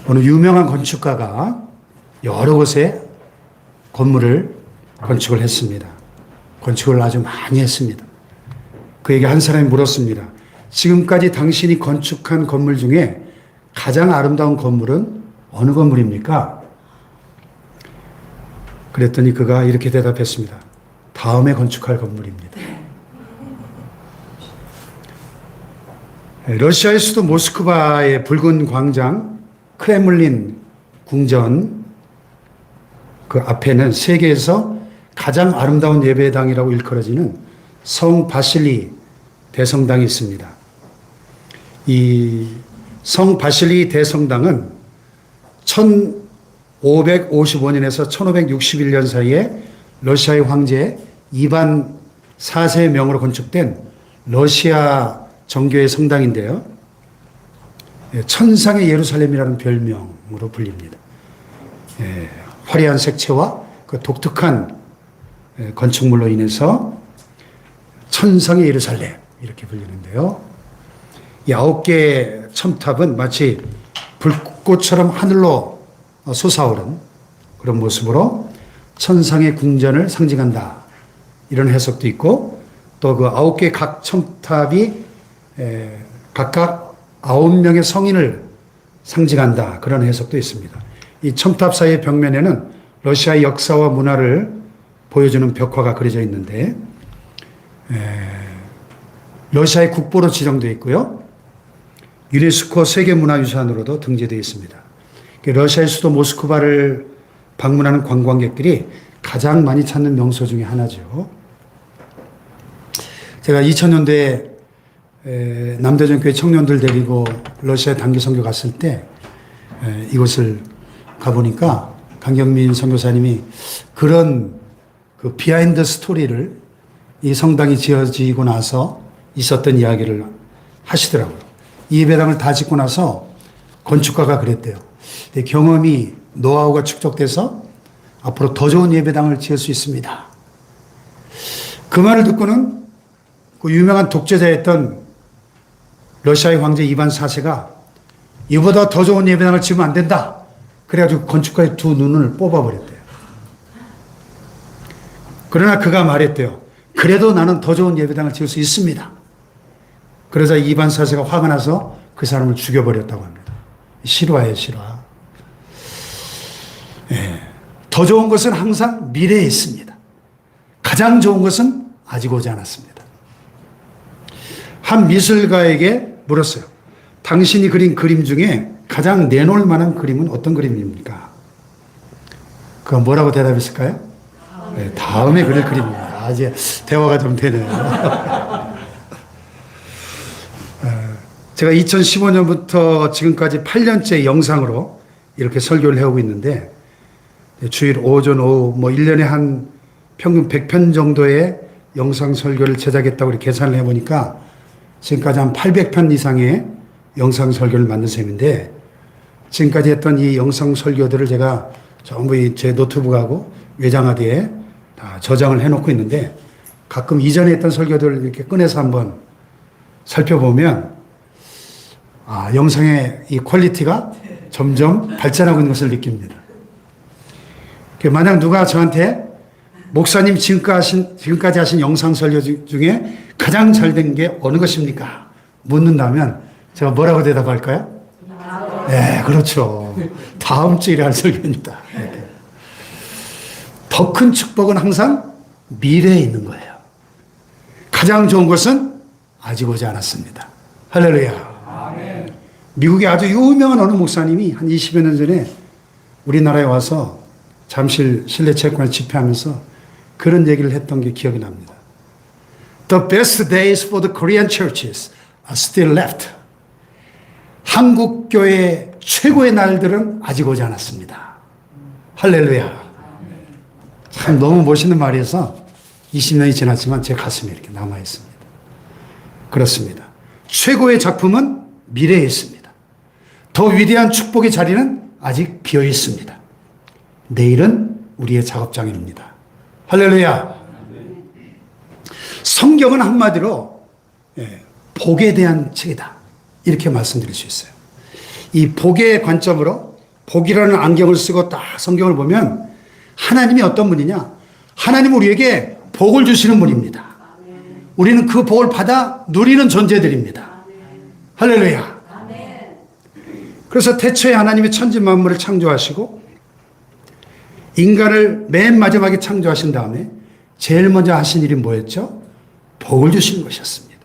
어느 유명한 건축가가 여러 곳에 건물을 건축을 했습니다. 건축을 아주 많이 했습니다. 그에게 한 사람이 물었습니다. 지금까지 당신이 건축한 건물 중에 가장 아름다운 건물은 어느 건물입니까? 그랬더니 그가 이렇게 대답했습니다. 다음에 건축할 건물입니다. 러시아의 수도 모스크바의 붉은 광장 크렘린 궁전 그 앞에는 세계에서 가장 아름다운 예배당이라고 일컬어지는 성 바실리 대성당이 있습니다. 이 성 바실리 대성당은 1555년에서 1561년 사이에 러시아의 황제 이반 4세의 명으로 건축된 러시아 정교의 성당인데요. 천상의 예루살렘이라는 별명으로 불립니다. 화려한 색채와 그 독특한 건축물로 인해서 천상의 예루살렘 이렇게 불리는데요. 이 9개의 첨탑은 마치 불꽃처럼 하늘로 솟아오른 그런 모습으로 천상의 궁전을 상징한다. 이런 해석도 있고 또 그 9개 각 첨탑이 각각 9명의 성인을 상징한다. 그런 해석도 있습니다. 이 첨탑 사이의 벽면에는 러시아의 역사와 문화를 보여주는 벽화가 그려져 있는데 러시아의 국보로 지정되어 있고요. 유네스코 세계문화유산으로도 등재되어 있습니다. 러시아의 수도 모스크바를 방문하는 관광객들이 가장 많이 찾는 명소 중에 하나죠. 제가 2000년대에 남대전교회 청년들 데리고 러시아 단기 선교 갔을 때 이곳을 가보니까 강경민 선교사님이 그런 그 비하인드 스토리를 이 성당이 지어지고 나서 있었던 이야기를 하시더라고요. 이 예배당을 다 짓고 나서 건축가가 그랬대요. 경험이 노하우가 축적돼서 앞으로 더 좋은 예배당을 지을 수 있습니다. 그 말을 듣고는 그 유명한 독재자였던 러시아의 황제 이반 4세가 이보다 더 좋은 예배당을 지으면 안 된다. 그래가지고 건축가의 두 눈을 뽑아버렸대요. 그러나 그가 말했대요. 그래도 나는 더 좋은 예배당을 지을 수 있습니다. 그러자 이반 4세가 화가 나서 그 사람을 죽여버렸다고 합니다. 실화예요, 실화. 더 좋은 것은 항상 미래에 있습니다. 가장 좋은 것은 아직 오지 않았습니다. 한 미술가에게 물었어요. 당신이 그린 그림 중에 가장 내놓을 만한 그림은 어떤 그림입니까? 그가 뭐라고 대답했을까요? 다음에 그릴 그림입니다. 이제 대화가 좀 되네요. 제가 2015년부터 지금까지 8년째 영상으로 이렇게 설교를 해오고 있는데 주일 오전 오후 1년에 한 평균 100편 정도의 영상 설교를 제작했다고 이렇게 계산을 해보니까 지금까지 한 800편 이상의 영상 설교를 만든 셈인데 지금까지 했던 이 영상 설교들을 제가 전부 제 노트북하고 외장하드에 다 저장을 해놓고 있는데 가끔 이전에 했던 설교들을 이렇게 꺼내서 한번 살펴보면 영상의 이 퀄리티가 점점 발전하고 있는 것을 느낍니다. 만약 누가 저한테 목사님 지금까지 하신 영상 설교 중에 가장 잘 된 게 어느 것입니까? 묻는다면 제가 뭐라고 대답할까요? 네, 그렇죠. 다음 주일에 할 설교입니다. 더 큰 축복은 항상 미래에 있는 거예요. 가장 좋은 것은 아직 오지 않았습니다. 할렐루야. 미국의 아주 유명한 어느 목사님이 한 20여 년 전에 우리나라에 와서 잠실 실내체육관에 집회하면서 그런 얘기를 했던 게 기억이 납니다. The best days for the Korean churches are still left. 한국 교회의 최고의 날들은 아직 오지 않았습니다. 할렐루야. 참 너무 멋있는 말이어서 20년이 지났지만 제 가슴에 이렇게 남아 있습니다. 그렇습니다. 최고의 작품은 미래에 있습니다. 더 위대한 축복의 자리는 아직 비어 있습니다. 내일은 우리의 작업장입니다. 할렐루야. 성경은 한마디로 복에 대한 책이다. 이렇게 말씀드릴 수 있어요. 이 복의 관점으로 복이라는 안경을 쓰고 딱 성경을 보면 하나님이 어떤 분이냐? 하나님은 우리에게 복을 주시는 분입니다. 우리는 그 복을 받아 누리는 존재들입니다. 할렐루야. 그래서 태초에 하나님이 천지 만물을 창조하시고 인간을 맨 마지막에 창조하신 다음에 제일 먼저 하신 일이 뭐였죠? 복을 주신 것이었습니다.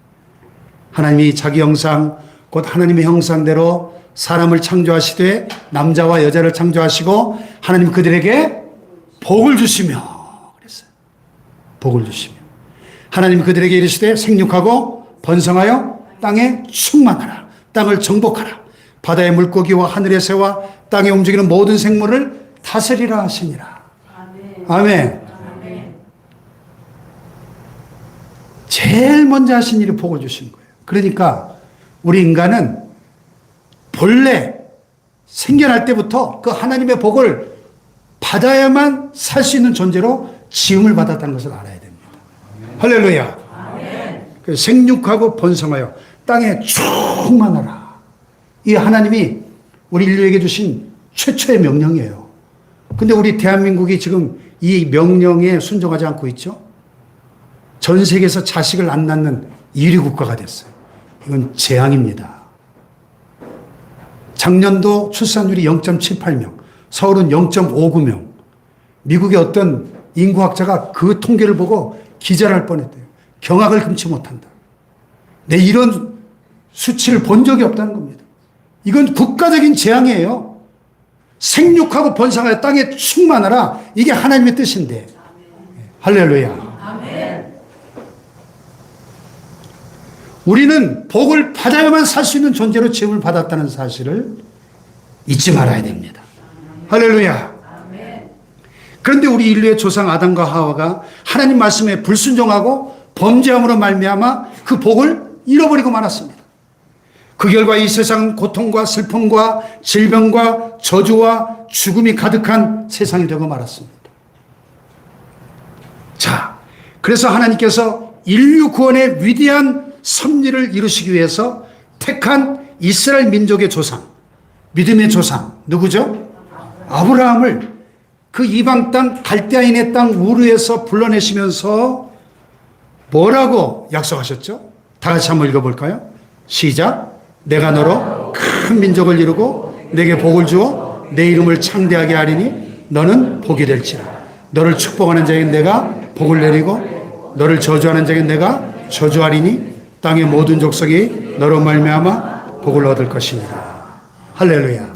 하나님이 자기 형상, 곧 하나님의 형상대로 사람을 창조하시되 남자와 여자를 창조하시고 하나님 그들에게 복을 주시며 그랬어요. 복을 주시며 하나님 그들에게 이르시되 생육하고 번성하여 땅에 충만하라. 땅을 정복하라. 바다의 물고기와 하늘의 새와 땅에 움직이는 모든 생물을 다스리라 하시니라. 아멘. 아멘. 제일 먼저 하신 일이 복을 주신 거예요. 그러니까 우리 인간은 본래 생겨날 때부터 그 하나님의 복을 받아야만 살 수 있는 존재로 지음을 받았다는 것을 알아야 됩니다. 할렐루야. 아멘. 생육하고 번성하여 땅에 충만하라. 이 하나님이 우리 인류에게 주신 최초의 명령이에요. 근데 우리 대한민국이 지금 이 명령에 순종하지 않고 있죠? 전 세계에서 자식을 안 낳는 1위 국가가 됐어요. 이건 재앙입니다. 작년도 출산율이 0.78명, 서울은 0.59명. 미국의 어떤 인구학자가 그 통계를 보고 기절할 뻔했대요. 경악을 금치 못한다. 내 이런 수치를 본 적이 없다는 겁니다. 이건 국가적인 재앙이에요. 생육하고 번성하여 땅에 충만하라. 이게 하나님의 뜻인데. 할렐루야. 아멘. 우리는 복을 받아야만 살 수 있는 존재로 지음을 받았다는 사실을 잊지 말아야 됩니다. 할렐루야. 아멘. 그런데 우리 인류의 조상 아담과 하와가 하나님 말씀에 불순종하고 범죄함으로 말미암아 그 복을 잃어버리고 말았습니다. 그 결과 이 세상은 고통과 슬픔과 질병과 저주와 죽음이 가득한 세상이 되고 말았습니다. 자, 그래서 하나님께서 인류 구원의 위대한 섭리를 이루시기 위해서 택한 이스라엘 민족의 조상, 믿음의 조상, 누구죠? 아브라함을 그 이방 땅 갈대아인의 땅 우르에서 불러내시면서 뭐라고 약속하셨죠? 다 같이 한번 읽어볼까요? 시작. 내가 너로 큰 민족을 이루고 내게 복을 주어 내 이름을 창대하게 하리니 너는 복이 될지라. 너를 축복하는 자에게 내가 복을 내리고 너를 저주하는 자에게 내가 저주하리니 땅의 모든 족속이 너로 말미암아 복을 얻을 것이니라. 할렐루야.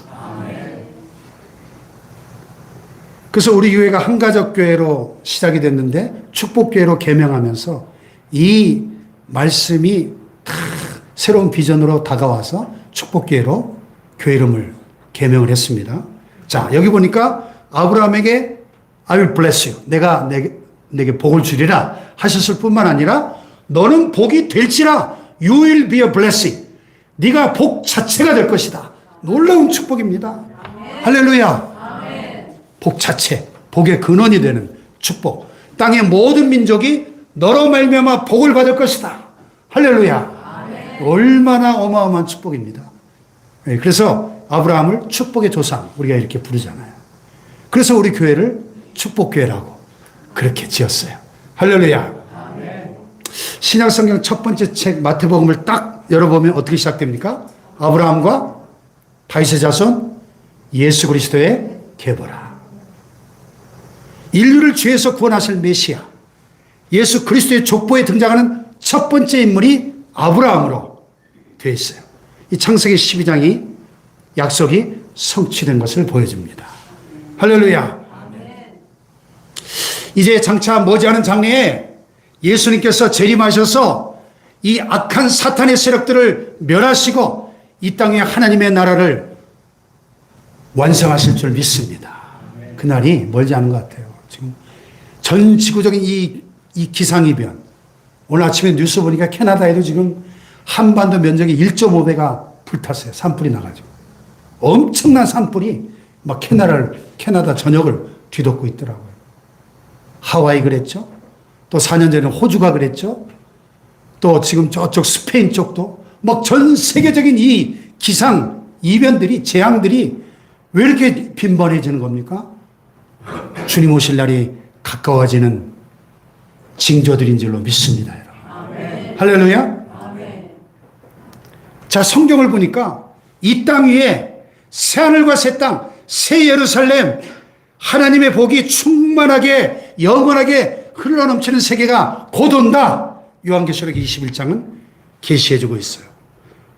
그래서 우리 교회가 한가족 교회로 시작이 됐는데 축복교회로 개명하면서 이 말씀이 다 새로운 비전으로 다가와서 축복교회로 교회 이름을 개명을 했습니다. 자, 여기 보니까 아브라함에게 I will bless you. 내가 내게 복을 주리라 하셨을 뿐만 아니라 너는 복이 될지라. You will be a blessing. 네가 복 자체가 될 것이다. 놀라운 축복입니다. 아멘. 할렐루야. 아멘. 복 자체, 복의 근원이 되는 축복. 땅의 모든 민족이 너로 말미암아 복을 받을 것이다. 할렐루야. 얼마나 어마어마한 축복입니다. 그래서 아브라함을 축복의 조상 우리가 이렇게 부르잖아요. 그래서 우리 교회를 축복교회라고 그렇게 지었어요. 할렐루야. 신약성경 첫 번째 책 마태복음을 딱 열어보면 어떻게 시작됩니까? 아브라함과 다윗의 자손 예수 그리스도의 계보라. 인류를 죄에서 구원하실 메시아 예수 그리스도의 족보에 등장하는 첫 번째 인물이 아브라함으로 되어 있어요. 이 창세기 12장이 약속이 성취된 것을 보여줍니다. 할렐루야. 이제 장차 머지않은 장래에 예수님께서 재림하셔서 이 악한 사탄의 세력들을 멸하시고 이 땅에 하나님의 나라를 완성하실 줄 믿습니다. 그날이 멀지 않은 것 같아요. 지금 전 지구적인 이 기상이변. 오늘 아침에 뉴스 보니까 캐나다에도 지금 한반도 면적의 1.5배가 불탔어요. 산불이 나가지고. 엄청난 산불이 막 캐나다 전역을 뒤덮고 있더라고요. 하와이 그랬죠. 또 4년 전에 호주가 그랬죠. 또 지금 저쪽 스페인 쪽도 막 전 세계적인 이 기상 이변들이 재앙들이 왜 이렇게 빈번해지는 겁니까? 주님 오실 날이 가까워지는 징조들인 줄로 믿습니다. 여러분. 할렐루야. 자, 성경을 보니까 이 땅 위에 새하늘과 새 땅, 새 예루살렘, 하나님의 복이 충만하게 영원하게 흘러넘치는 세계가 곧 온다. 요한계시록 21장은 계시해주고 있어요.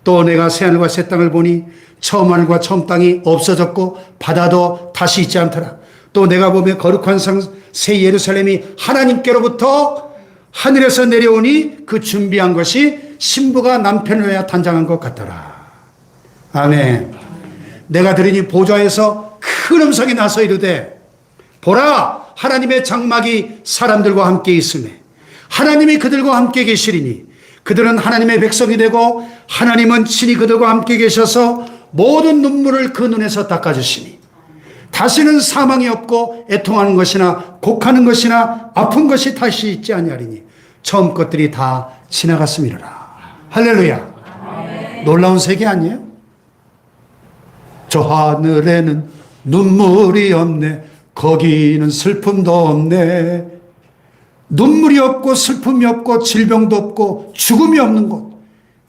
또 내가 새하늘과 새 땅을 보니 처음 하늘과 처음 땅이 없어졌고 바다도 다시 있지 않더라. 또 내가 보며 거룩한 새 예루살렘이 하나님께로부터 하늘에서 내려오니 그 준비한 것이 신부가 남편을 위하여 단장한 것 같더라. 아멘. 내가 들으니 보좌에서 큰 음성이 나서 이르되 보라, 하나님의 장막이 사람들과 함께 있으매 하나님이 그들과 함께 계시리니 그들은 하나님의 백성이 되고 하나님은 친히 그들과 함께 계셔서 모든 눈물을 그 눈에서 닦아주시니 다시는 사망이 없고 애통하는 것이나 곡하는 것이나 아픈 것이 다시 있지 아니하리니 처음 것들이 다 지나갔음이로라. 할렐루야. 아멘. 놀라운 세계 아니에요? 저 하늘에는 눈물이 없네. 거기는 슬픔도 없네. 눈물이 없고 슬픔이 없고 질병도 없고 죽음이 없는 곳,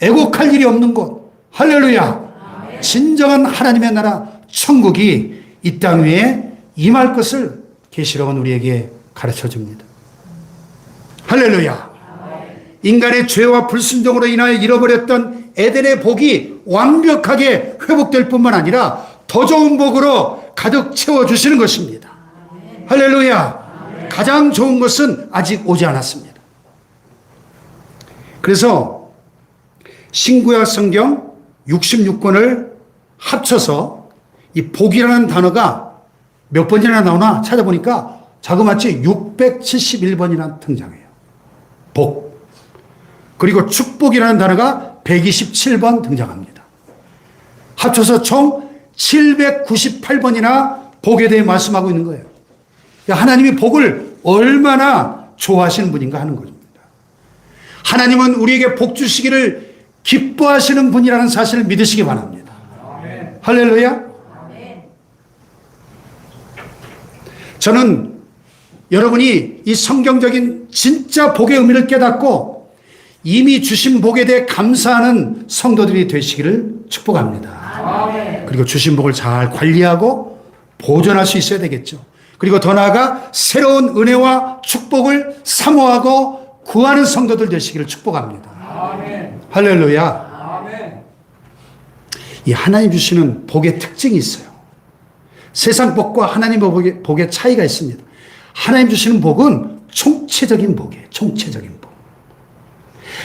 애곡할 일이 없는 곳. 할렐루야. 아멘. 진정한 하나님의 나라 천국이 이 땅 위에 임할 것을 계시록은 우리에게 가르쳐 줍니다. 할렐루야. 인간의 죄와 불순종으로 인하여 잃어버렸던 에덴의 복이 완벽하게 회복될 뿐만 아니라 더 좋은 복으로 가득 채워주시는 것입니다. 할렐루야. 가장 좋은 것은 아직 오지 않았습니다. 그래서 신구약 성경 66권을 합쳐서 이 복이라는 단어가 몇 번이나 나오나 찾아보니까 자그마치 671번이나 등장해요. 복. 그리고 축복이라는 단어가 127번 등장합니다. 합쳐서 총 798번이나 복에 대해 말씀하고 있는 거예요. 하나님이 복을 얼마나 좋아하시는 분인가 하는 것입니다. 하나님은 우리에게 복 주시기를 기뻐하시는 분이라는 사실을 믿으시기 바랍니다. 아멘. 할렐루야. 아멘. 저는 여러분이 이 성경적인 진짜 복의 의미를 깨닫고 이미 주신 복에 대해 감사하는 성도들이 되시기를 축복합니다. 아멘. 그리고 주신 복을 잘 관리하고 보존할 수 있어야 되겠죠. 그리고 더 나아가 새로운 은혜와 축복을 사모하고 구하는 성도들 되시기를 축복합니다. 아멘. 할렐루야. 아멘. 이 하나님 주시는 복의 특징이 있어요. 세상 복과 하나님의 복의 차이가 있습니다. 하나님 주시는 복은 총체적인 복이에요. 총체적인 복.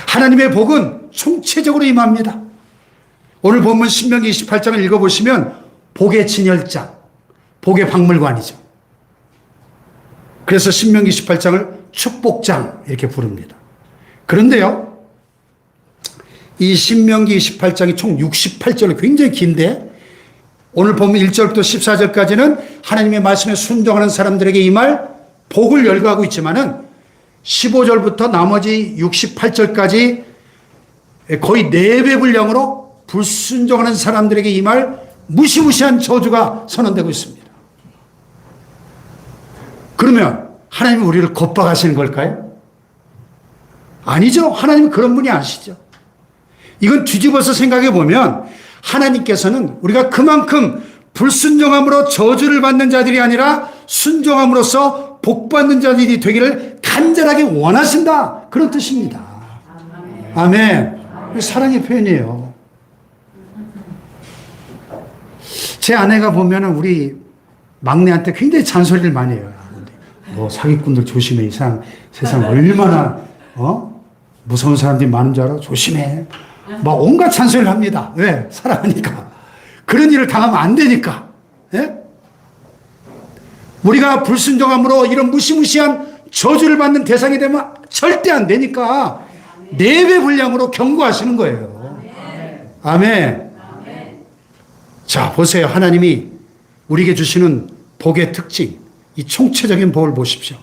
하나님의 복은 총체적으로 임합니다. 오늘 본문 신명기 28장을 읽어보시면 복의 진열장, 복의 박물관이죠. 그래서 신명기 18장을 축복장 이렇게 부릅니다. 그런데요, 이 신명기 28장이 총 68절로 굉장히 긴데 오늘 보면 1절부터 14절까지는 하나님의 말씀에 순종하는 사람들에게 임할 복을 열거하고 있지만은 15절부터 나머지 68절까지 거의 4배 분량으로 불순종하는 사람들에게 임할 무시무시한 저주가 선언되고 있습니다. 그러면 하나님은 우리를 겁박하시는 걸까요? 아니죠. 하나님은 그런 분이 아시죠. 이건 뒤집어서 생각해 보면 하나님께서는 우리가 그만큼 불순종함으로 저주를 받는 자들이 아니라 순종함으로써 복받는 자들이 되기를 간절하게 원하신다. 그런 뜻입니다. 아멘. 사랑의 표현이에요. 제 아내가 보면 우리 막내한테 굉장히 잔소리를 많이 해요. 너 사기꾼들 조심해. 세상 얼마나 무서운 사람들이 많은 줄 알아? 조심해. 막 온갖 잔소리를 합니다. 왜? 사랑하니까. 그런 일을 당하면 안 되니까. 예? 우리가 불순종함으로 이런 무시무시한 저주를 받는 대상이 되면 절대 안 되니까 4배 분량으로 경고하시는 거예요. 아멘. 자, 보세요. 하나님이 우리에게 주시는 복의 특징, 이 총체적인 복을 보십시오.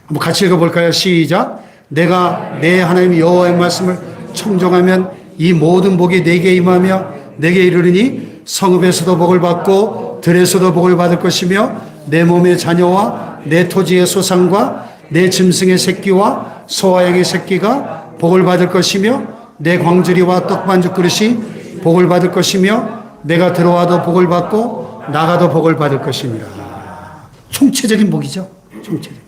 한번 같이 읽어볼까요? 시작. 내가 내 하나님 여호와의 말씀을 청종하면 이 모든 복이 내게 임하며 내게 이르리니 성읍에서도 복을 받고 들에서도 복을 받을 것이며 내 몸의 자녀와 내 토지의 소산과 내 짐승의 새끼와 소와 양의 새끼가 복을 받을 것이며 내 광주리와 떡반죽 그릇이 복을 받을 것이며 내가 들어와도 복을 받고 나가도 복을 받을 것입니다. 총체적인 복이죠. 총체적인.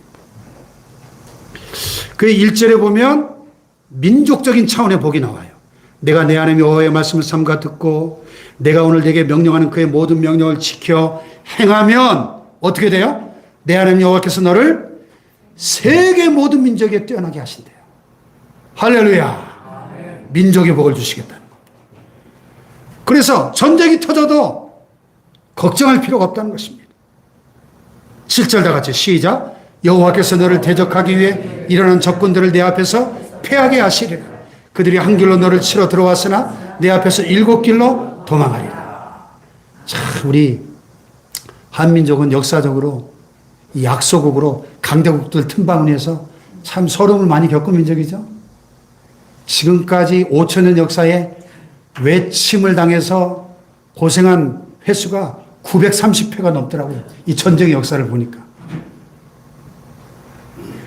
그 1절에 보면 민족적인 차원의 복이 나와요. 내가 내 하나님 여호와의 말씀을 삼가 듣고 내가 오늘 내게 명령하는 그의 모든 명령을 지켜 행하면 어떻게 돼요? 내 하나님 여호와께서 너를 세계 모든 민족에 뛰어나게 하신대요. 할렐루야. 민족의 복을 주시겠다는 것. 그래서 전쟁이 터져도 걱정할 필요가 없다는 것입니다. 7절 다 같이 시작. 여호와께서 너를 대적하기 위해 일어난 적군들을 내 앞에서 패하게 하시리라. 그들이 한 길로 너를 치러 들어왔으나 내 앞에서 7길로 도망하리라. 자, 우리 한민족은 역사적으로 이 약소국으로 강대국들 틈바구니에서 참 서름을 많이 겪은 민족이죠. 지금까지 5천년 역사에 외침을 당해서 고생한 횟수가 930회가 넘더라고요. 이 전쟁의 역사를 보니까.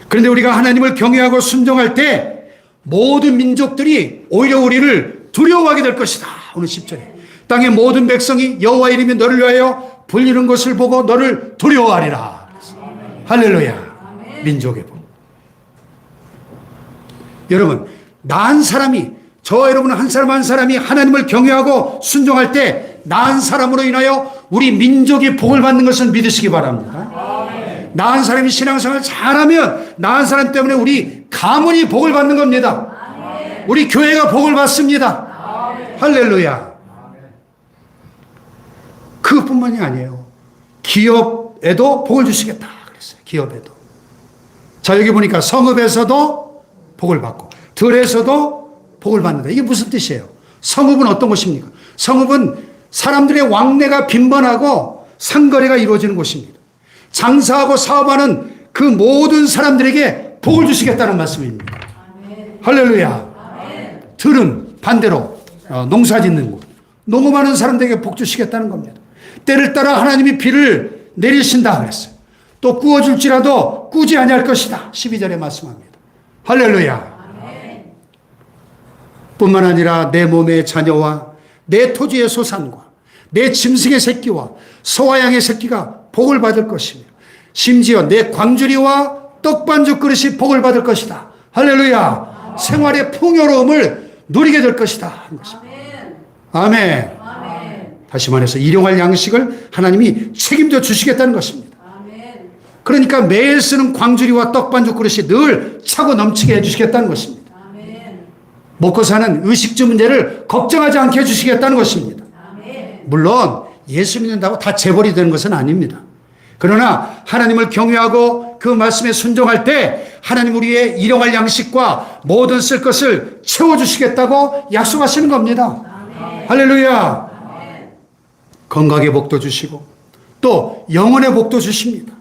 그런데 우리가 하나님을 경외하고 순종할 때 모든 민족들이 오히려 우리를 두려워하게 될 것이다. 오늘 10절에. 땅의 모든 백성이 여호와 이름이 너를 위하여 불리는 것을 보고 너를 두려워하리라. 할렐루야. 민족의 복. 여러분, 나은 사람이, 저와 여러분 한 사람 한 사람이 하나님을 경외하고 순종할 때 나은 사람으로 인하여 우리 민족이 복을 받는 것을 믿으시기 바랍니다. 나은 사람이 신앙생활을 잘하면 나은 사람 때문에 우리 가문이 복을 받는 겁니다. 우리 교회가 복을 받습니다. 할렐루야. 그것뿐만이 아니에요. 기업에도 복을 주시겠다 그랬어요. 기업에도. 자, 여기 보니까 성읍에서도 복을 받고 들에서도 복을 받는다. 이게 무슨 뜻이에요? 성읍은 어떤 곳입니까? 성읍은 사람들의 왕래가 빈번하고 상거래가 이루어지는 곳입니다. 장사하고 사업하는 그 모든 사람들에게 복을 주시겠다는 말씀입니다. 아멘. 할렐루야. 아멘. 들은 반대로 농사 짓는 곳, 농업하는 사람들에게 복 주시겠다는 겁니다. 때를 따라 하나님이 비를 내리신다 그랬어요. 또 꾸어줄지라도 꾸지 아니할 것이다. 12절에 말씀합니다. 할렐루야. 아멘. 뿐만 아니라 내 몸의 자녀와 내 토지의 소산과 내 짐승의 새끼와 소와 양의 새끼가 복을 받을 것이며 심지어 내 광주리와 떡반죽 그릇이 복을 받을 것이다. 할렐루야. 생활의 풍요로움을 누리게 될 것이다 하는 것입니다. 아멘. 아멘. 다시 말해서 일용할 양식을 하나님이 책임져 주시겠다는 것입니다. 아멘. 그러니까 매일 쓰는 광주리와 떡반죽 그릇이 늘 차고 넘치게 해주시겠다는 것입니다. 아멘. 먹고 사는 의식주 문제를 걱정하지 않게 해주시겠다는 것입니다. 아멘. 물론 예수 믿는다고 다 재벌이 되는 것은 아닙니다. 그러나 하나님을 경외하고 그 말씀에 순종할 때 하나님 우리의 일용할 양식과 모든 쓸 것을 채워주시겠다고 약속하시는 겁니다. 아멘. 할렐루야. 아멘. 건강의 복도 주시고 또 영혼의 복도 주십니다.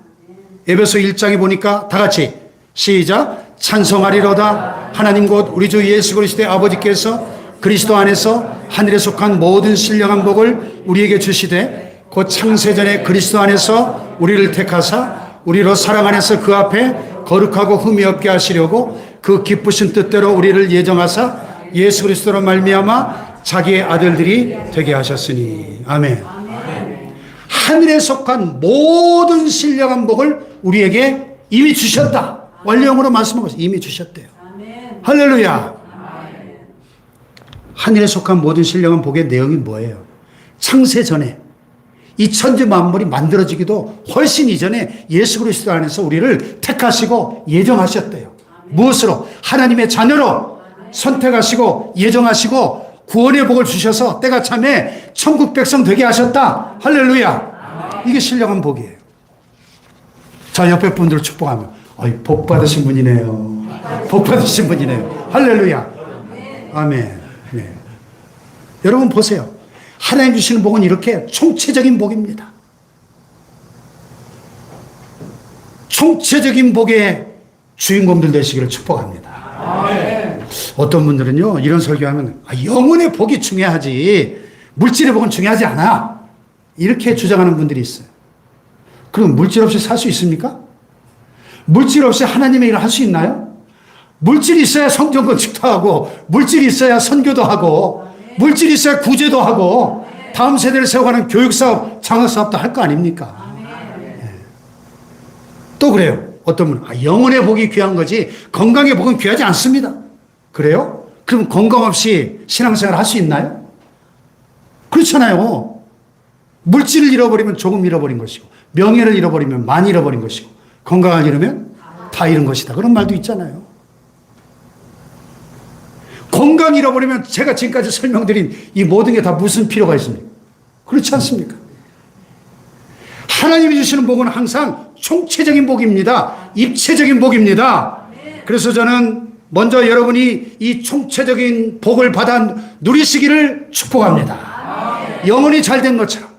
에베소 1장에 보니까 다 같이 시작. 찬송하리로다. 하나님 곧 우리 주 예수 그리스도의 아버지께서 그리스도 안에서 하늘에 속한 모든 신령한 복을 우리에게 주시되 곧 창세전에 그리스도 안에서 우리를 택하사 우리로 사랑 안에서 그 앞에 거룩하고 흠이 없게 하시려고 그 기쁘신 뜻대로 우리를 예정하사 예수 그리스도로 말미암아 자기의 아들들이 되게 하셨으니. 아멘. 아멘. 하늘에 속한 모든 신령한 복을 우리에게 이미 주셨다. 원래형으로 말씀하고 이미 주셨대요. 아멘. 할렐루야. 아멘. 하늘에 속한 모든 신령한 복의 내용이 뭐예요? 창세전에 이 천지 만물이 만들어지기도 훨씬 이전에 예수 그리스도 안에서 우리를 택하시고 예정하셨대요. 무엇으로? 하나님의 자녀로 선택하시고 예정하시고 구원의 복을 주셔서 때가 참에 천국 백성 되게 하셨다. 할렐루야. 이게 신령한 복이에요. 자, 옆에 분들을 축복하면 복 받으신 분이네요. 복 받으신 분이네요. 할렐루야. 아멘. 네. 여러분 보세요. 하나님 주시는 복은 이렇게 총체적인 복입니다. 총체적인 복의 주인공들 되시기를 축복합니다. 아멘. 어떤 분들은요 이런 설교하면 영혼의 복이 중요하지 물질의 복은 중요하지 않아. 이렇게 주장하는 분들이 있어요. 그럼 물질 없이 살 수 있습니까? 물질 없이 하나님의 일을 할 수 있나요? 물질이 있어야 성전 건축도 하고, 물질이 있어야 선교도 하고, 물질이 있어야 구제도 하고, 다음 세대를 세워가는 교육사업, 장학사업도 할 거 아닙니까? 예. 또 그래요. 어떤 분은 영혼의 복이 귀한 거지 건강의 복은 귀하지 않습니다. 그래요? 그럼 건강 없이 신앙생활 할 수 있나요? 그렇잖아요. 물질을 잃어버리면 조금 잃어버린 것이고, 명예를 잃어버리면 많이 잃어버린 것이고, 건강을 잃으면 다 잃은 것이다. 그런 말도 있잖아요. 건강 잃어버리면 제가 지금까지 설명드린 이 모든 게 다 무슨 필요가 있습니까? 그렇지 않습니까? 하나님이 주시는 복은 항상 총체적인 복입니다. 입체적인 복입니다. 그래서 저는 먼저 여러분이 이 총체적인 복을 받아 누리시기를 축복합니다. 영혼이 잘된 것처럼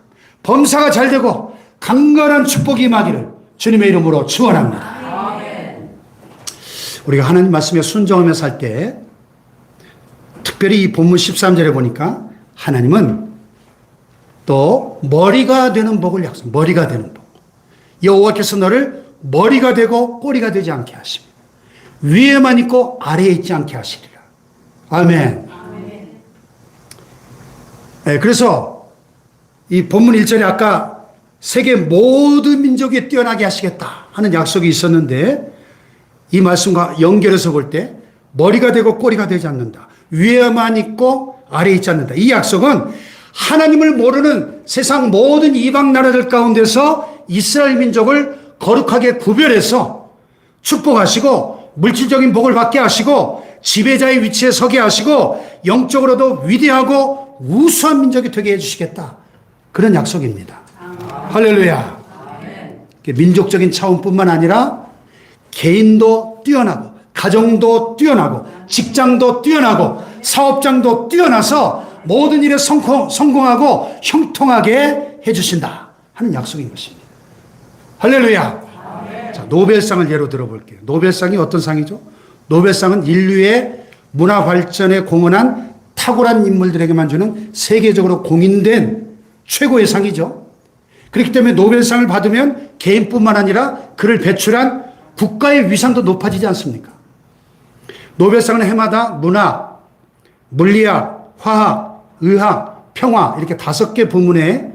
범사가 잘되고 강건한 축복이 임하기를 주님의 이름으로 축원합니다. 우리가 하나님 말씀에 순종하며 살 때 특별히 이 본문 13절에 보니까 하나님은 또 머리가 되는 복을 약속, 머리가 되는 복. 여호와께서 너를 머리가 되고 꼬리가 되지 않게 하시며 위에만 있고 아래에 있지 않게 하시리라. 아멘. 네, 그래서 이 본문 1절에 아까 세계 모든 민족이 뛰어나게 하시겠다 하는 약속이 있었는데 이 말씀과 연결해서 볼 때 머리가 되고 꼬리가 되지 않는다. 위에만 있고 아래에 있지 않는다. 이 약속은 하나님을 모르는 세상 모든 이방 나라들 가운데서 이스라엘 민족을 거룩하게 구별해서 축복하시고 물질적인 복을 받게 하시고 지배자의 위치에 서게 하시고 영적으로도 위대하고 우수한 민족이 되게 해주시겠다. 그런 약속입니다. 할렐루야. 민족적인 차원뿐만 아니라 개인도 뛰어나고 가정도 뛰어나고 직장도 뛰어나고 사업장도 뛰어나서 모든 일에 성공하고 형통하게 해주신다 하는 약속인 것입니다. 할렐루야. 자, 노벨상을 예로 들어볼게요. 노벨상이 어떤 상이죠? 노벨상은 인류의 문화 발전에 공헌한 탁월한 인물들에게만 주는 세계적으로 공인된 최고의 상이죠. 그렇기 때문에 노벨상을 받으면 개인뿐만 아니라 그를 배출한 국가의 위상도 높아지지 않습니까? 노벨상은 해마다 문화, 물리학, 화학, 의학, 평화 이렇게 5개 부문에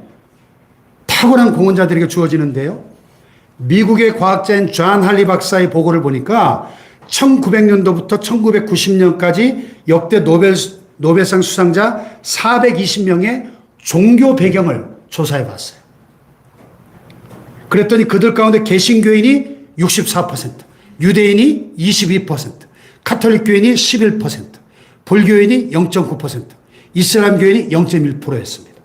탁월한 공헌자들에게 주어지는데요. 미국의 과학자인 존 할리 박사의 보고를 보니까 1900년도부터 1990년까지 역대 노벨상 수상자 420명의 종교 배경을 조사해 봤어요. 그랬더니 그들 가운데 개신교인이 64%, 유대인이 22%, 카톨릭 교인이 11%, 불교인이 0.9%, 이슬람 교인이 0.1%였습니다.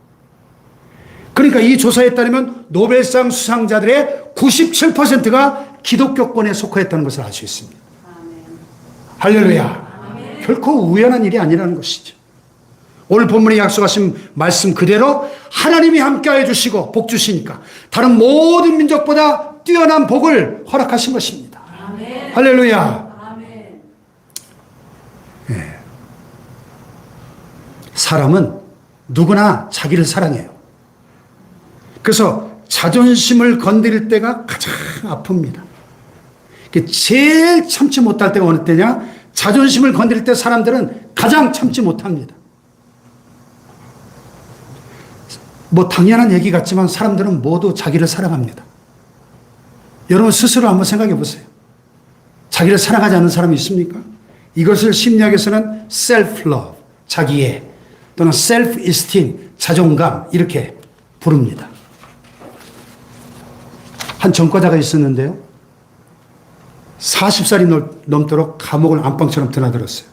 그러니까 이 조사에 따르면 노벨상 수상자들의 97%가 기독교권에 속하였다는 것을 알 수 있습니다. 할렐루야. 결코 우연한 일이 아니라는 것이죠. 오늘 본문에 약속하신 말씀 그대로 하나님이 함께해 주시고 복 주시니까 다른 모든 민족보다 뛰어난 복을 허락하신 것입니다. 아멘. 할렐루야. 아멘. 네. 사람은 누구나 자기를 사랑해요. 그래서 자존심을 건드릴 때가 가장 아픕니다. 제일 참지 못할 때가 어느 때냐? 자존심을 건드릴 때 사람들은 가장 참지 못합니다. 뭐 당연한 얘기 같지만 사람들은 모두 자기를 사랑합니다. 여러분 스스로 한번 생각해 보세요. 자기를 사랑하지 않는 사람이 있습니까? 이것을 심리학에서는 self-love, 자기애 또는 self-esteem, 자존감 이렇게 부릅니다. 한 전과자가 있었는데요. 40살이 넘도록 감옥을 안방처럼 드나들었어요.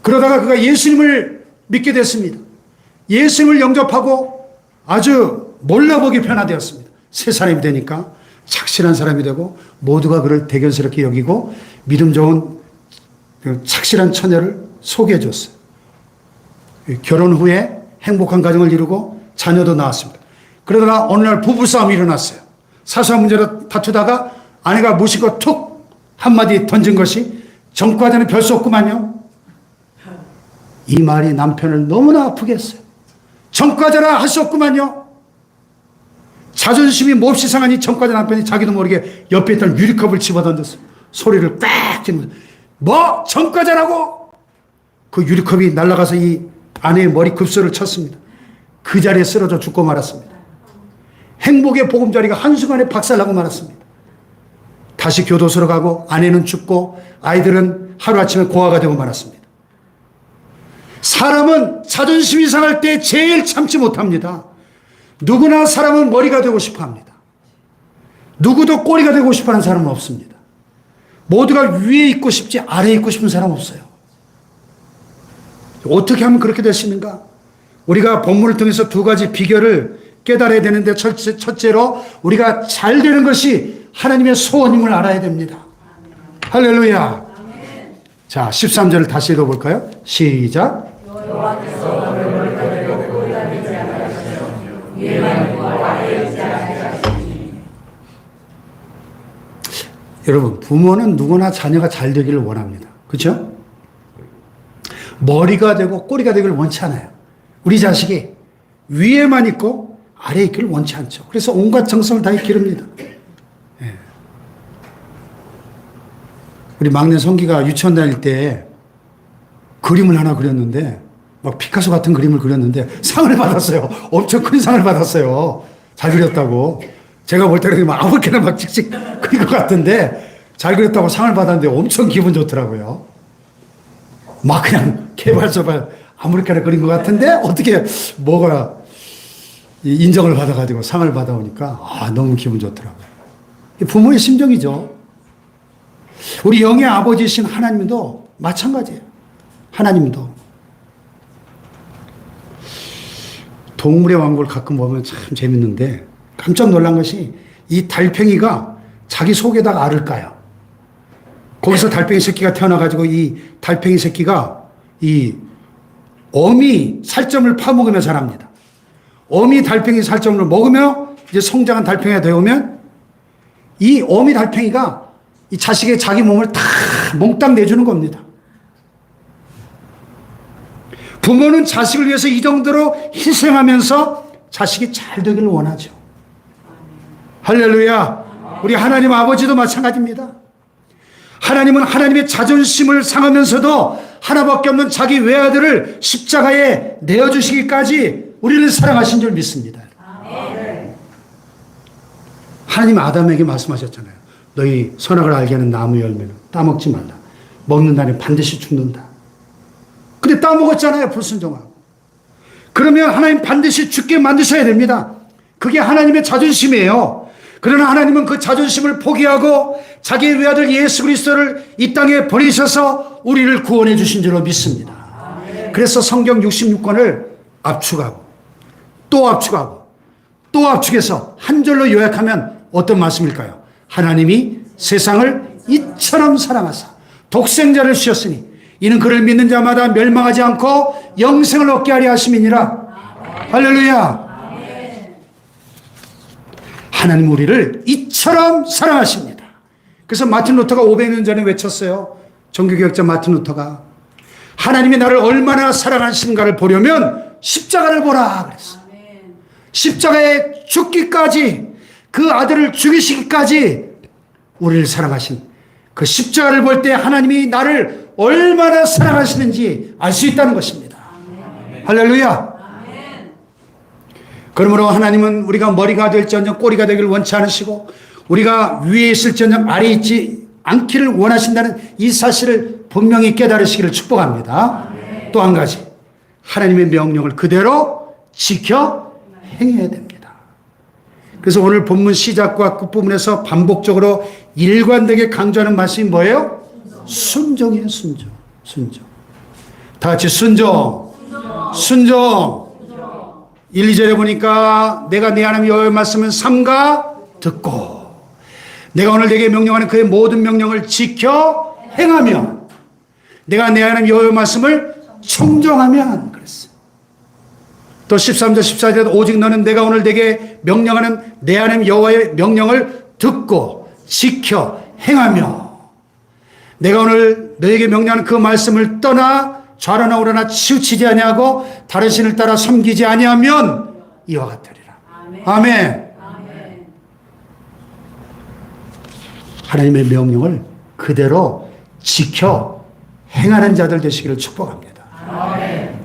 그러다가 그가 예수님을 믿게 됐습니다. 예수님을 영접하고 아주 몰라보기 변화되었습니다. 새 사람이 되니까 착실한 사람이 되고 모두가 그를 대견스럽게 여기고 믿음 좋은 착실한 처녀를 소개해 줬어요. 결혼 후에 행복한 가정을 이루고 자녀도 낳았습니다. 그러다가 어느 날 부부싸움이 일어났어요. 사소한 문제로 다투다가 아내가 무심코 툭 한마디 던진 것이 전과자는 별 수 없구만요. 이 말이 남편을 너무나 아프게 했어요. 전과자라 할 수 없구만요. 자존심이 몹시 상한 이 청과자 남편이 자기도 모르게 옆에 있던 유리컵을 집어던졌어. 소리를 꽉 지르면서 뭐 청과자라고? 그 유리컵이 날아가서 이 아내의 머리 급소를 쳤습니다. 그 자리에 쓰러져 죽고 말았습니다. 행복의 보금자리가 한순간에 박살나고 말았습니다. 다시 교도소로 가고 아내는 죽고 아이들은 하루아침에 고아가 되고 말았습니다. 사람은 자존심이 상할 때 제일 참지 못합니다. 누구나 사람은 머리가 되고 싶어 합니다. 누구도 꼬리가 되고 싶어 하는 사람은 없습니다. 모두가 위에 있고 싶지 아래에 있고 싶은 사람 없어요. 어떻게 하면 그렇게 될 수 있는가? 우리가 본문을 통해서 두 가지 비결을 깨달아야 되는데 첫째로 우리가 잘 되는 것이 하나님의 소원임을 알아야 됩니다. 할렐루야. 자, 13절을 다시 읽어볼까요? 시작. 여러분, 부모는 누구나 자녀가 잘 되기를 원합니다. 그렇죠? 머리가 되고 꼬리가 되기를 원치 않아요. 우리 자식이 위에만 있고 아래에 있기를 원치 않죠. 그래서 온갖 정성을 다해 기릅니다. 예. 우리 막내 성기가 유치원 다닐 때 그림을 하나 그렸는데 막 피카소 같은 그림을 그렸는데 상을 받았어요. 엄청 큰 상을 받았어요. 잘 그렸다고. 제가 볼 때는 막 아무렇게나 막 찍찍 그린 것 같은데 잘 그렸다고 상을 받았는데 엄청 기분 좋더라고요. 막 그냥 개발서발 아무렇게나 그린 것 같은데 어떻게 뭐가 인정을 받아가지고 상을 받아오니까 너무 기분 좋더라고요. 부모의 심정이죠. 우리 영의 아버지이신 하나님도 마찬가지예요. 하나님도 동물의 왕국을 가끔 보면 참 재밌는데 깜짝 놀란 것이 이 달팽이가 자기 속에다가 알을 까요. 거기서 달팽이 새끼가 태어나가지고 이 달팽이 새끼가 이 어미 살점을 파먹으며 자랍니다. 어미 달팽이 살점을 먹으며 이제 성장한 달팽이가 되오면 이 어미 달팽이가 이 자식의 자기 몸을 다 몽땅 내주는 겁니다. 부모는 자식을 위해서 이 정도로 희생하면서 자식이 잘 되기를 원하죠. 할렐루야. 우리 하나님 아버지도 마찬가지입니다. 하나님은 하나님의 자존심을 상하면서도 하나밖에 없는 자기 외아들을 십자가에 내어주시기까지 우리를 사랑하신 줄 믿습니다. 하나님 아담에게 말씀하셨잖아요. 너희 선악을 알게 하는 나무 열매는 따먹지 말라. 먹는 날에 반드시 죽는다. 근데 따먹었잖아요. 불순종하고. 그러면 하나님 반드시 죽게 만드셔야 됩니다. 그게 하나님의 자존심이에요. 그러나 하나님은 그 자존심을 포기하고 자기의 외아들 예수 그리스도를 이 땅에 보내셔서 우리를 구원해 주신 줄로 믿습니다. 그래서 성경 66권을 압축하고 또 압축하고 또 압축해서 한 절로 요약하면 어떤 말씀일까요? 하나님이 세상을 이처럼 사랑하사 독생자를 주셨으니 이는 그를 믿는 자마다 멸망하지 않고 영생을 얻게 하려 하심이니라. 할렐루야. 하나님 우리를 이처럼 사랑하십니다. 그래서 마틴 루터가 500년 전에 외쳤어요. 종교개혁자 마틴 루터가 하나님이 나를 얼마나 사랑하시는가를 보려면 십자가를 보라 그랬어요. 십자가에 죽기까지 그 아들을 죽이시기까지 우리를 사랑하신 그 십자가를 볼 때 하나님이 나를 얼마나 사랑하시는지 알 수 있다는 것입니다. 할렐루야. 그러므로 하나님은 우리가 머리가 될지언정 꼬리가 되기를 원치 않으시고 우리가 위에 있을지언정 아래에 있지 않기를 원하신다는 이 사실을 분명히 깨달으시기를 축복합니다. 또 한 가지 하나님의 명령을 그대로 지켜 행해야 됩니다. 그래서 오늘 본문 시작과 끝부분에서 반복적으로 일관되게 강조하는 말씀이 뭐예요? 순종이에요. 순종. 순종. 다 같이 순종. 순종. 1, 2절에 보니까 내가 내 하나님 여호와의 말씀은 삼가 듣고 내가 오늘 내게 명령하는 그의 모든 명령을 지켜 행하면 내가 내 하나님 여호와의 말씀을 청종하면 그랬어요. 또 13절 14절에도 오직 너는 내가 오늘 내게 명령하는 내 하나님 여호와의 명령을 듣고 지켜 행하며 내가 오늘 너에게 명령하는 그 말씀을 떠나 좌로나 우로나 치우치지 아니하고 다른 신을 따라 섬기지 아니하면 이와 같으리라. 아멘. 하나님의 명령을 그대로 지켜 행하는 자들 되시기를 축복합니다. 아멘.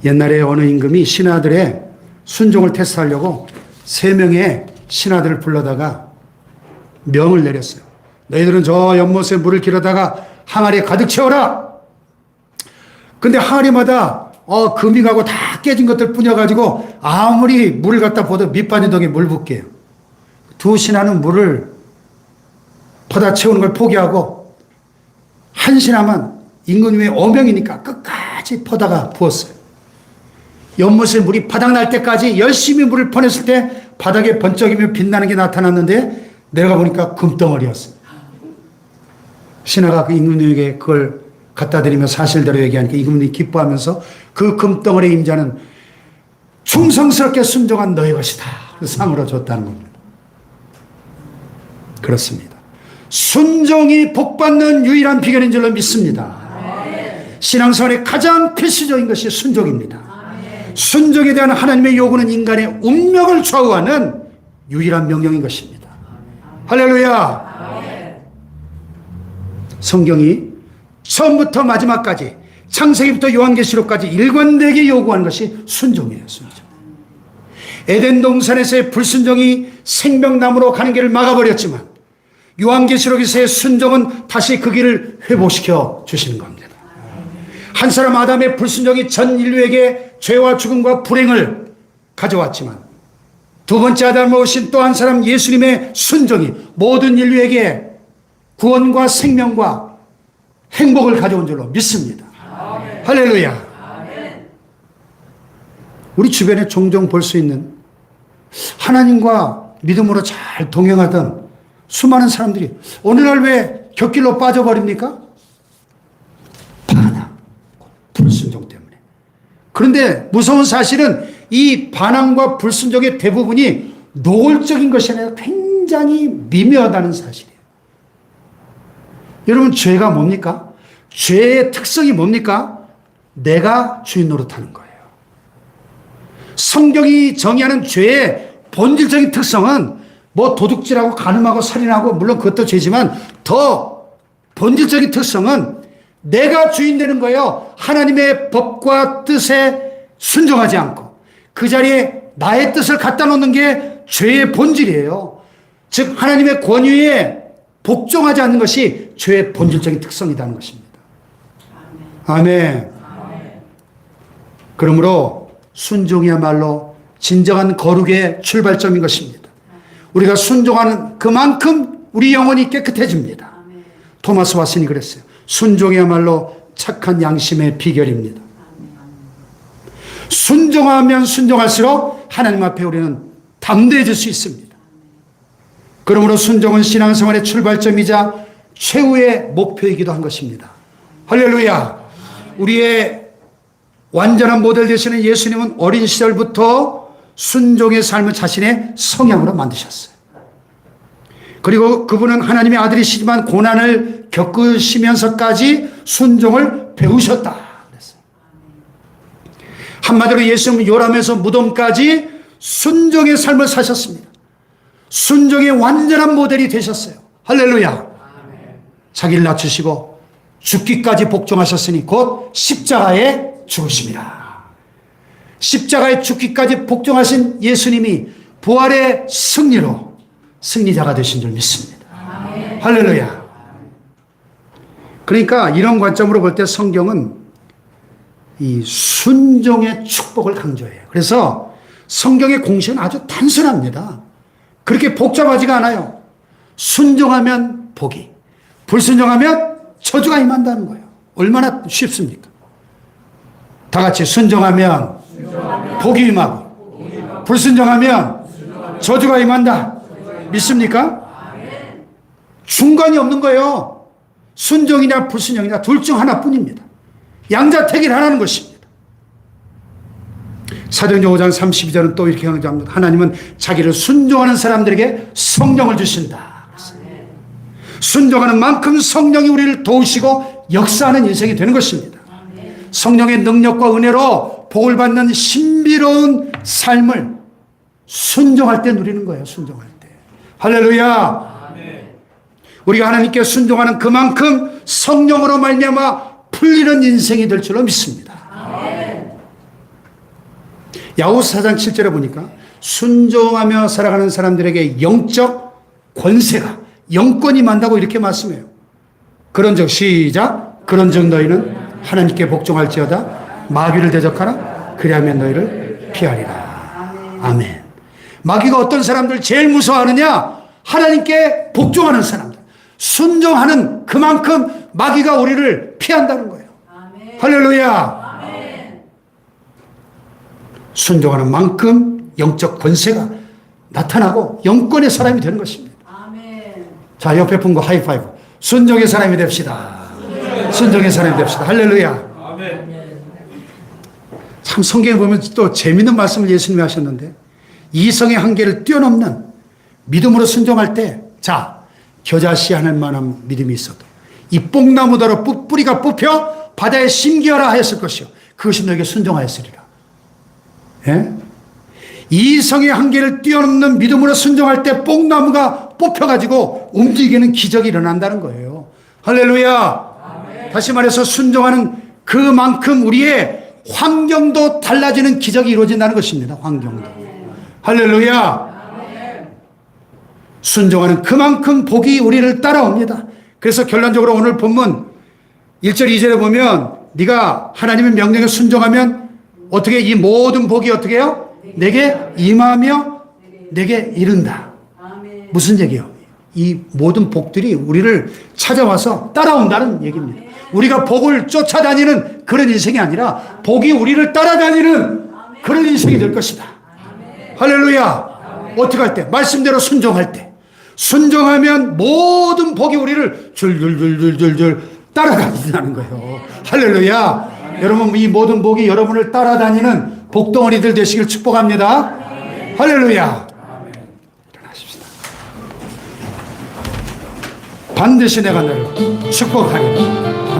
옛날에 어느 임금이 신하들의 순종을 테스트하려고 3명의 신하들을 불러다가 명을 내렸어요. 너희들은 저 연못에 물을 길어다가 항아리에 가득 채워라. 근데 항아리마다 금이 가고 다 깨진 것들 뿐여가지고 아무리 물을 갖다 보도 밑바지 덕에 물 붓게요. 2 신하는 물을 퍼다 채우는 걸 포기하고 1 신하만 임금님의 어명이니까 끝까지 퍼다가 부었어요. 연못에 물이 바닥날 때까지 열심히 물을 퍼냈을 때 바닥에 번쩍이며 빛나는 게 나타났는데 내려가 보니까 금덩어리였어요. 신하가 그 임금님에게 그걸 갖다 드리며 사실대로 얘기하니까 임금님이 기뻐하면서 그 금덩어리의 임자는 충성스럽게 순종한 너의 것이다. 그 상으로 줬다는 겁니다. 그렇습니다. 순종이 복받는 유일한 비결인 줄로 믿습니다. 신앙생활의 가장 필수적인 것이 순종입니다. 순종에 대한 하나님의 요구는 인간의 운명을 좌우하는 유일한 명령인 것입니다. 할렐루야. 성경이 처음부터 마지막까지 창세기부터 요한계시록까지 일관되게 요구하는 것이 순종이에요. 순종. 에덴 동산에서의 불순종이 생명나무로 가는 길을 막아버렸지만 요한계시록에서의 순종은 다시 그 길을 회복시켜 주시는 겁니다. 한 사람 아담의 불순종이 전 인류에게 죄와 죽음과 불행을 가져왔지만 2번째 아담을 오신 또 한 사람 예수님의 순종이 모든 인류에게 구원과 생명과 행복을 가져온 줄로 믿습니다. 아멘. 할렐루야. 아멘. 우리 주변에 종종 볼 수 있는 하나님과 믿음으로 잘 동행하던 수많은 사람들이 오늘날 왜 곁길로 빠져버립니까? 반항, 불순종 때문에. 그런데 무서운 사실은 이 반항과 불순종의 대부분이 노골적인 것이 아니라 굉장히 미묘하다는 사실이에요. 여러분, 죄가 뭡니까? 죄의 특성이 뭡니까? 내가 주인 노릇하는 거예요. 성경이 정의하는 죄의 본질적인 특성은 뭐 도둑질하고 간음하고 살인하고 물론 그것도 죄지만 더 본질적인 특성은 내가 주인 되는 거예요. 하나님의 법과 뜻에 순종하지 않고 그 자리에 나의 뜻을 갖다 놓는 게 죄의 본질이에요. 즉 하나님의 권위에 복종하지 않는 것이 죄의 본질적인 특성이라는 것입니다. 아멘. 아멘. 그러므로 순종이야말로 진정한 거룩의 출발점인 것입니다. 우리가 순종하는 그만큼 우리 영혼이 깨끗해집니다. 토마스 왓슨이 그랬어요. 순종이야말로 착한 양심의 비결입니다. 순종하면 순종할수록 하나님 앞에 우리는 담대해질 수 있습니다. 그러므로 순종은 신앙생활의 출발점이자 최후의 목표이기도 한 것입니다. 할렐루야. 우리의 완전한 모델 되시는 예수님은 어린 시절부터 순종의 삶을 자신의 성향으로 만드셨어요. 그리고 그분은 하나님의 아들이시지만 고난을 겪으시면서까지 순종을 배우셨다. 그랬어요. 한마디로 예수님은 요람에서 무덤까지 순종의 삶을 사셨습니다. 순종의 완전한 모델이 되셨어요. 할렐루야. 자기를 낮추시고 죽기까지 복종하셨으니 곧 십자가에 죽으심이라. 십자가에 죽기까지 복종하신 예수님이 부활의 승리로 승리자가 되신 줄 믿습니다. 아멘. 할렐루야. 그러니까 이런 관점으로 볼 때 성경은 이 순종의 축복을 강조해요. 그래서 성경의 공식은 아주 단순합니다. 그렇게 복잡하지가 않아요. 순종하면 복이, 불순종하면 저주가 임한다는 거예요. 얼마나 쉽습니까? 다 같이 순종하면 복이 임하고 불순종하면 저주가 임한다. 믿습니까? 중간이 없는 거예요. 순종이나 불순종이나 둘 중 하나뿐입니다. 양자택일 하나는 것입니다. 사도행전 5장 32절은 또 이렇게 강조합니다. 하나님은 자기를 순종하는 사람들에게 성령을 주신다. 순종하는 만큼 성령이 우리를 도우시고 역사하는 인생이 되는 것입니다. 성령의 능력과 은혜로 복을 받는 신비로운 삶을 순종할 때 누리는 거예요. 순종할 때. 할렐루야. 우리가 하나님께 순종하는 그만큼 성령으로 말미암아 풀리는 인생이 될 줄로 믿습니다. 야고보서 4장 7절에 보니까 순종하며 살아가는 사람들에게 영적 권세가 영권이 만다고 이렇게 말씀해요. 그런즉 시작. 그런즉 너희는 하나님께 복종할지어다. 마귀를 대적하라. 그리하면 너희를 피하리라. 아멘. 마귀가 어떤 사람들 제일 무서워하느냐? 하나님께 복종하는 사람들. 순종하는 그만큼 마귀가 우리를 피한다는 거예요. 아멘. 할렐루야. 아멘. 순종하는 만큼 영적 권세가 나타나고 영권의 사람이 되는 것입니다. 아멘. 자, 옆에 분과 하이파이브. 순종의 사람이 됩시다. 순종의 사람이 됩시다. 할렐루야. 아멘. 참 성경에 보면 또 재밌는 말씀을 예수님이 하셨는데 이성의 한계를 뛰어넘는 믿음으로 순종할 때, 자, 겨자씨 하늘 만한 믿음이 있어도 이 뽕나무더러 뿌리가 뽑혀 바다에 심기하라 하였을 것이요 그것이 너에게 순종하였으리라. 예? 이성의 한계를 뛰어넘는 믿음으로 순종할 때 뽕나무가 뽑혀가지고 움직이는 기적이 일어난다는 거예요. 할렐루야. 아멘. 다시 말해서 순종하는 그만큼 우리의 환경도 달라지는 기적이 이루어진다는 것입니다. 환경도. 할렐루야. 순종하는 그만큼 복이 우리를 따라옵니다. 그래서 결론적으로 오늘 본문 1절 2절에 보면 네가 하나님의 명령에 순종하면 어떻게 이 모든 복이 어떻게 해요? 내게 임하며 내게 이른다. 무슨 얘기예요? 이 모든 복들이 우리를 찾아와서 따라온다는 얘기입니다. 우리가 복을 쫓아다니는 그런 인생이 아니라 복이 우리를 따라다니는 그런 인생이 될 것이다. 할렐루야. 어떻게 할 때? 말씀대로 순종할 때. 순종하면 모든 복이 우리를 줄줄줄줄줄줄 따라다닌다는 거예요. 할렐루야. 여러분, 이 모든 복이 여러분을 따라다니는 복덩어리들 되시길 축복합니다. 할렐루야. 일어나십시다. 반드시 내가 너를 축복하리라.